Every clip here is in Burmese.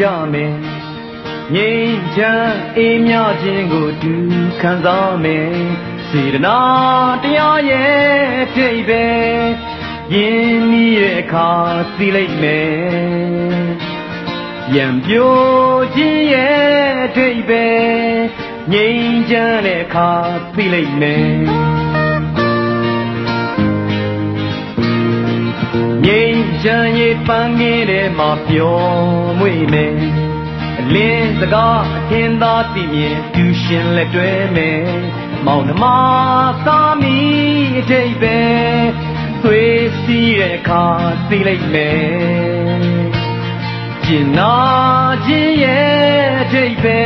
ကြမယ်ငြိမ်းချမ်းအေးမြခြင်းကိုတူခံစားမယ်စေတနာတရားရဲ့ထိပ်ပဲယင်းဤရဲ့အခါသိလိုက်မယ်ရံပြိုခြင်းရဲ့ထိပ်ပဲငြိမ်းချမ်းတဲ့အခါသိလိုက်မယ်ငြိမ်းချမ်းရေးပန်းငင်းတဲ့မှာပျော်မွေ့မယ်အလင်းစကားအထင်သာသိမြင်သူရှင်လက်တွဲမယ်မောင်နှမသာမီအထိပ်ပဲသွေးစီးတဲ့အခါသိလိုက်မယ်ကျင်နာခြင်းရဲ့အထိပ်ပဲ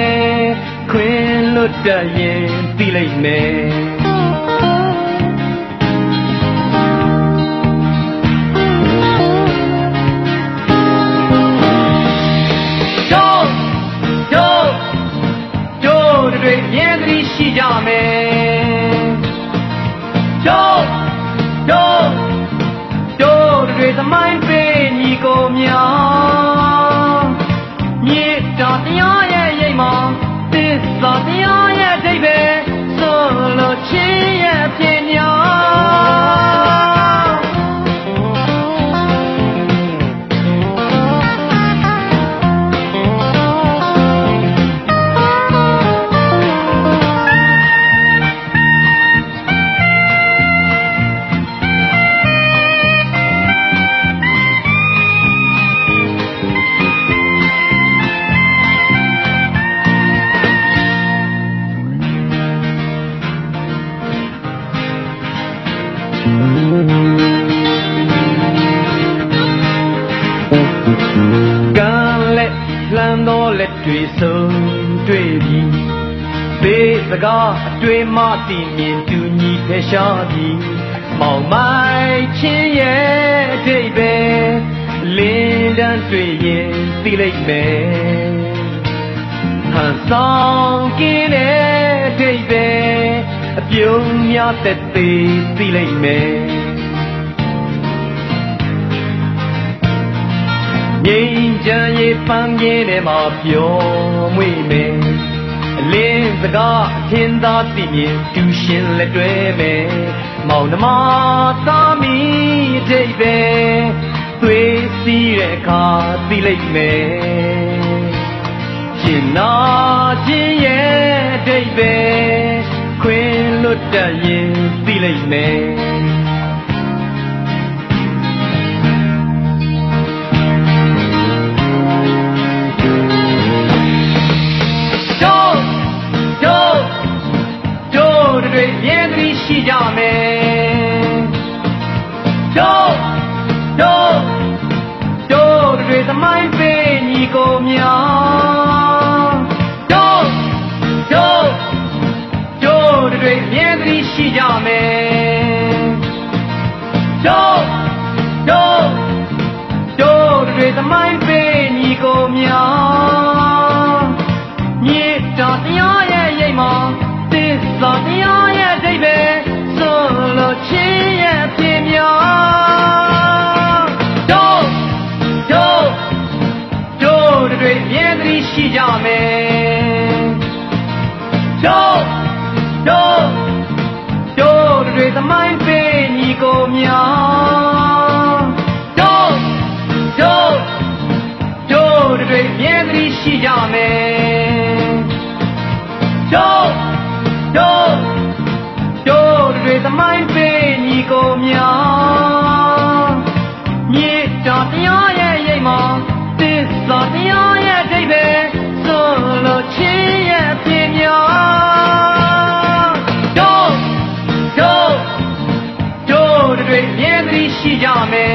ခွင်လွတ်တတ်ရင်သိလိုက်မယ်တွေမြဲသတိရှိကြမယ်တို့တွေသမိုင်းပေးညီကိုများမြေတာတရားရဲ့ရိပ်မှာသစ္စာတရားရဲ့အဓိပ္ပာယ်ဆိုလို့ချင်းရဲ့အဖြစ်များကံလက်လှမ်းသောလက်တွေဆုံးတွေ့ပြီးပေးစကားအတွေ့မှသိမြင်တူညီဖယ်ရှားပြီးမောင်မိုက်ချင်းရဲ့အထိပ်ပဲလင်းတန်းတွေ့ရင်သိလိုက်မယ်ဟန်ဆောင်ကင်းတဲ့အထိပ်ပဲအပြုံးများသက်သေးသိလိုက်မယ်ငြိမ်းချမ်းရေးပန်းငင်းထဲမှာပျော်မွေ့မယ်အလင်းစကားအထင်သာသိမြင်တူရှင်လက်တွဲမယ်မောင်နှမသာမီအထိပ်ပဲသွေးစီးတဲ့အခါသိလိုက်မယ်ကျင်နာခြင်းရဲ့အထိပ်ပဲခွင်လွတ်တတ်ရင်သိလိုက်မယ်တွေမြဲသတိရှိကြမယ်တို့တွေသမိုင်းပေးညီကိုများတို့တွေမြဲသတိရှိကြမယ်တို့တွေသမိုင်းပေးညီကိုများမြေတာတရားရဲ့ရိပ်မှာသစ္စာတရားရဲ့အဓိပ္ပာယ်ဆိုလို့ချင်းရဲ့အဖြစ်များတို့တွေမြဲသတိရှိကြမယ်တို့တွေသမိုင်းပေးညီကိုများတို့တွေမြဲသတိရှိကြမယ်တို့တွေသမိုင်းပေးညီကိုများမြေတာတရားရဲ့ရိပ်မှာသစ္စာတရားရဲ့အဓိပ္ပာယ်ဆိုလို့ချင်းရဲ့အဖြစ်များတို့တွေမြဲသတိရှိကြမယ်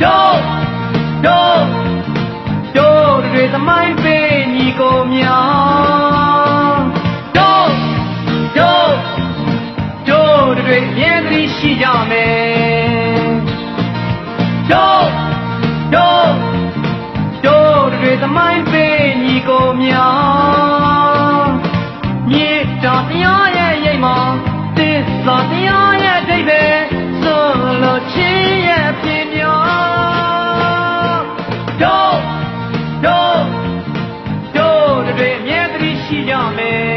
တို့တွေသမိုင်းပေးညီကိုများတို့တွေမြဲသတိရှိကြမယ်တို့တွေသမိုင်းပေးညီကိုများမြေတာတရားရဲ့ရိပ်မှာသစ္စာတရားရဲ့အဓိပ္ပာယ်ဆိုလို့ချင်းရဲ့အဖြစ်များတို့ ရမယ်